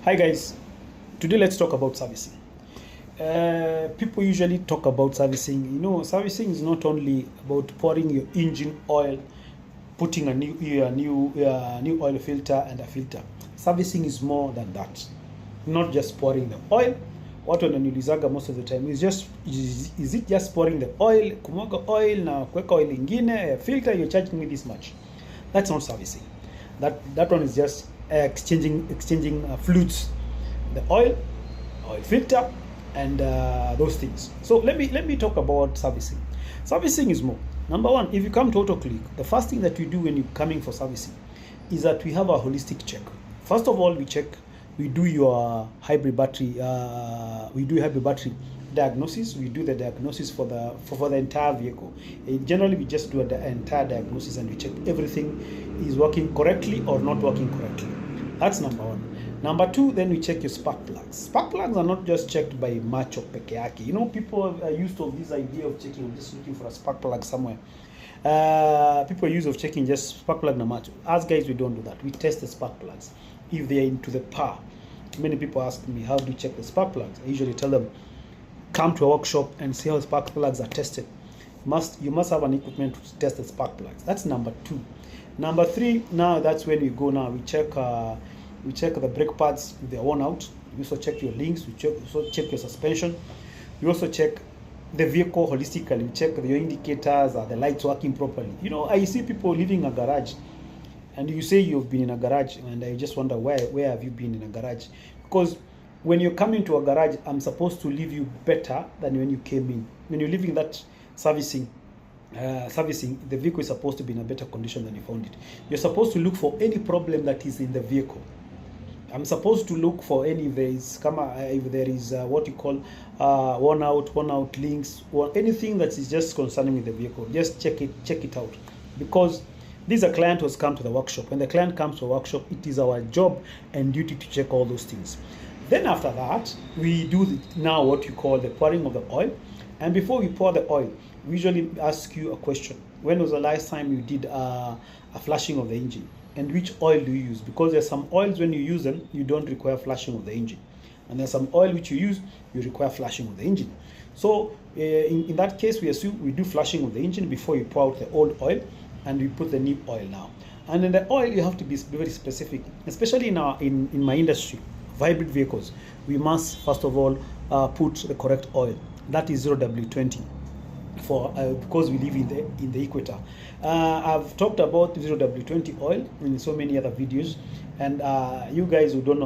Hi guys, today let's talk about servicing. People usually talk about servicing. Servicing is not only about pouring your engine oil, putting a new oil filter and a filter. Servicing is more than that. Not just pouring the oil. Watu wananiulizaga most of the time is it just pouring the oil, kumwaga oil na kuweka oil ingine, filter, you're charging me this much. That's not servicing. That one is just exchanging fluids, the oil filter, and those things. So let me talk about servicing. Servicing is more. Number one, if you come to AutoClick, the first thing that we do when you're coming for servicing is that we have a holistic check. First of all, we do your hybrid battery. We do hybrid battery diagnosis. We do the diagnosis for the entire vehicle. Generally, we just do the entire diagnosis and we check everything is working correctly or not working correctly. That's number one. Number two, then we check your spark plugs. Spark plugs are not just checked by macho peke yake. People are used to this idea of checking, just looking for a spark plug somewhere. People are used of checking just spark plug na macho. As guys, we don't do that. We test the spark plugs if they are into the power. Many people ask me, how do you check the spark plugs? I usually tell them, come to a workshop and see how spark plugs are tested. You must have an equipment to test the spark plugs. That's number two. Number three, now that's when we go now. We check the brake pads if they're worn out. We also check your links. We also check your suspension. We also check the vehicle holistically. We check your indicators, are the lights working properly. I see people leaving a garage, and you say you've been in a garage, and I just wonder where have you been in a garage? Because when you're coming to a garage, I'm supposed to leave you better than when you came in. When you're leaving that servicing, the vehicle is supposed to be in a better condition than you found it. You're supposed to look for any problem that is in the vehicle. I'm supposed to look for if there is what you call worn out links, or anything that is just concerning with the vehicle. Just check it out, because this is a client who has come to the workshop. When the client comes to a workshop, it is our job and duty to check all those things. Then after that, we do now what you call the pouring of the oil. And before we pour the oil, we usually ask you a question. When was the last time you did a flushing of the engine? And which oil do you use? Because there's some oils, when you use them, you don't require flushing of the engine. And there's some oil which you use, you require flushing of the engine. So in that case, we assume we do flushing of the engine before you pour out the old oil, and we put the new oil now. And in the oil, you have to be very specific, especially in my industry, hybrid vehicles. We must, first of all, put the correct oil. That is 0W20. Because we live in the equator. I've talked about 0W20 oil in so many other videos, and you guys who don't know